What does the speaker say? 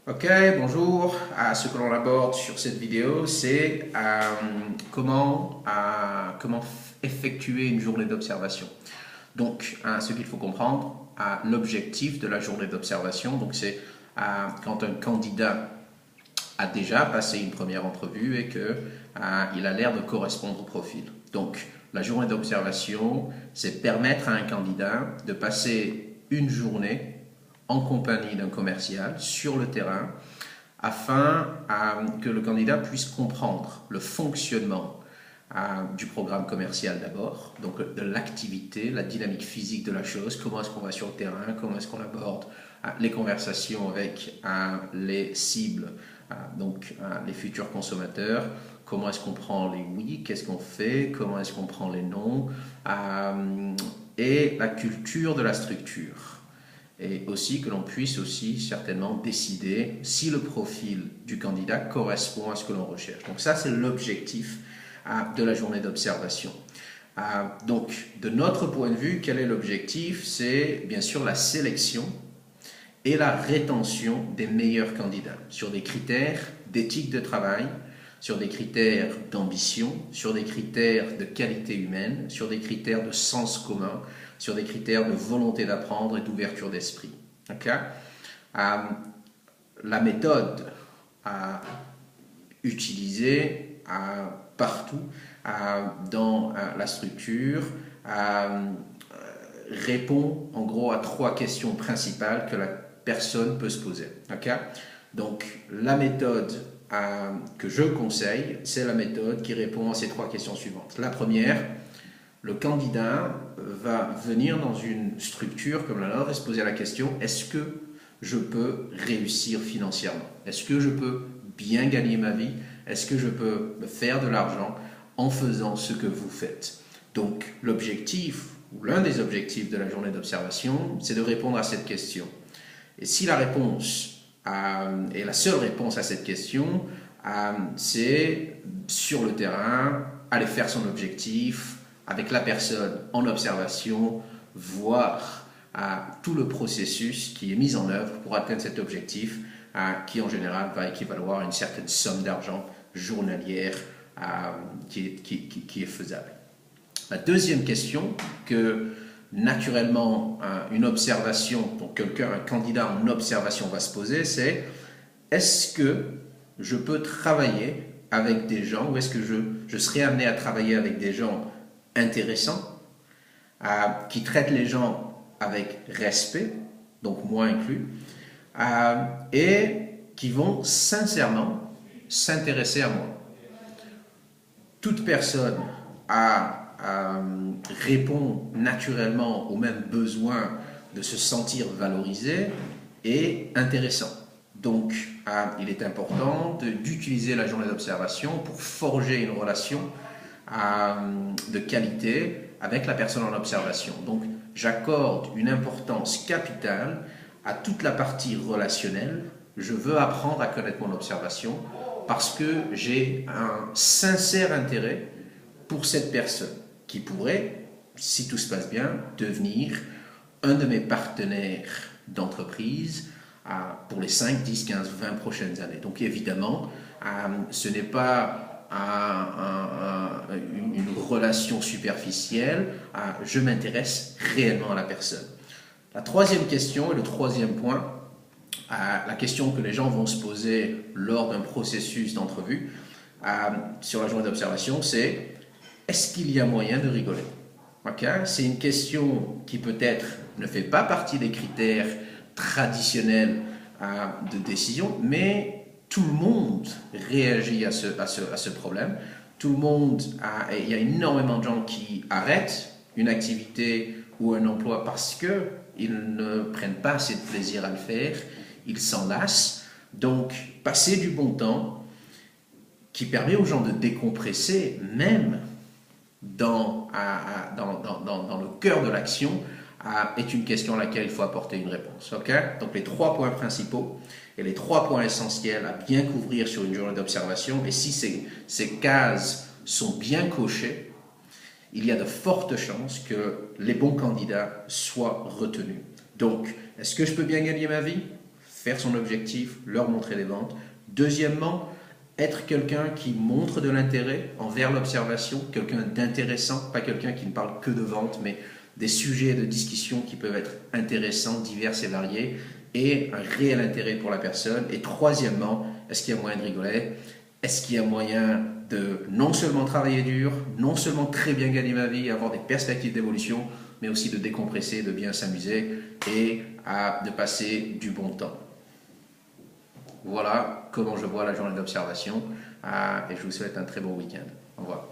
Ok, bonjour. Ce que l'on aborde sur cette vidéo, c'est comment effectuer une journée d'observation. Donc, ce qu'il faut comprendre, l'objectif de la journée d'observation, donc c'est quand un candidat a déjà passé une première entrevue et que il a l'air de correspondre au profil. Donc, la journée d'observation, c'est permettre à un candidat de passer une journée en compagnie d'un commercial sur le terrain afin que le candidat puisse comprendre le fonctionnement du programme commercial d'abord, donc de l'activité, la dynamique physique de la chose, comment est-ce qu'on va sur le terrain, comment est-ce qu'on aborde les conversations avec les cibles, donc les futurs consommateurs, comment est-ce qu'on prend les oui, qu'est-ce qu'on fait, comment est-ce qu'on prend les non, et la culture de la structure. Et aussi que l'on puisse aussi certainement décider si le profil du candidat correspond à ce que l'on recherche. Donc ça, c'est l'objectif de la journée d'observation. Donc, de notre point de vue, quel est l'objectif? C'est bien sûr la sélection et la rétention des meilleurs candidats sur des critères d'éthique de travail, sur des critères d'ambition, sur des critères de qualité humaine, sur des critères de sens commun, sur des critères de volonté d'apprendre et d'ouverture d'esprit. Okay? La méthode utilisée partout dans la structure répond en gros à trois questions principales que la personne peut se poser. Okay? Donc la méthode que je conseille, c'est la méthode qui répond à ces trois questions suivantes. La première, le candidat va venir dans une structure comme la nôtre et se poser la question, est-ce que je peux réussir financièrement? Est-ce que je peux bien gagner ma vie? Est-ce que je peux me faire de l'argent en faisant ce que vous faites? Donc l'objectif, ou l'un des objectifs de la journée d'observation, c'est de répondre à cette question. Et si la réponse, et la seule réponse à cette question, c'est sur le terrain, aller faire son objectif, avec la personne en observation, voir tout le processus qui est mis en œuvre pour atteindre cet objectif, qui en général va équivaloir à une certaine somme d'argent journalière qui est faisable. La deuxième question que naturellement une observation, donc un candidat en observation va se poser, c'est est-ce que je peux travailler avec des gens ou est-ce que je serai amené à travailler avec des gens intéressants, qui traitent les gens avec respect, donc moi inclus, et qui vont sincèrement s'intéresser à moi. Toute personne répond naturellement au même besoin de se sentir valorisé et intéressant. Donc, il est important d'utiliser la journée d'observation pour forger une relation de qualité avec la personne en observation. Donc, j'accorde une importance capitale à toute la partie relationnelle. Je veux apprendre à connaître mon observation parce que j'ai un sincère intérêt pour cette personne qui pourrait, si tout se passe bien, devenir un de mes partenaires d'entreprise pour les 5, 10, 15, 20 prochaines années. Donc évidemment, ce n'est pas une relation superficielle, je m'intéresse réellement à la personne. La troisième question et le troisième point, la question que les gens vont se poser lors d'un processus d'entrevue sur la journée d'observation, c'est est-ce qu'il y a moyen de rigoler? Okay? C'est une question qui peut-être ne fait pas partie des critères traditionnels de décision, mais tout le monde réagit à ce problème. Tout le monde, il y a énormément de gens qui arrêtent une activité ou un emploi parce qu'ils ne prennent pas assez de plaisir à le faire, ils s'en lassent. Donc, passer du bon temps qui permet aux gens de décompresser, même dans le cœur de l'action, est une question à laquelle il faut apporter une réponse. Okay? Donc les trois points principaux et les trois points essentiels à bien couvrir sur une journée d'observation, et si ces cases sont bien cochées, il y a de fortes chances que les bons candidats soient retenus. Donc, est-ce que je peux bien gagner ma vie? faire son objectif, leur montrer les ventes. Deuxièmement, être quelqu'un qui montre de l'intérêt envers l'observation, quelqu'un d'intéressant, pas quelqu'un qui ne parle que de vente, mais des sujets de discussion qui peuvent être intéressants, divers et variés, et un réel intérêt pour la personne. Et troisièmement, est-ce qu'il y a moyen de rigoler? Est-ce qu'il y a moyen de non seulement travailler dur, non seulement très bien gagner ma vie, avoir des perspectives d'évolution, mais aussi de décompresser, de bien s'amuser et de passer du bon temps. Voilà comment je vois la journée d'observation et je vous souhaite un très bon week-end. Au revoir.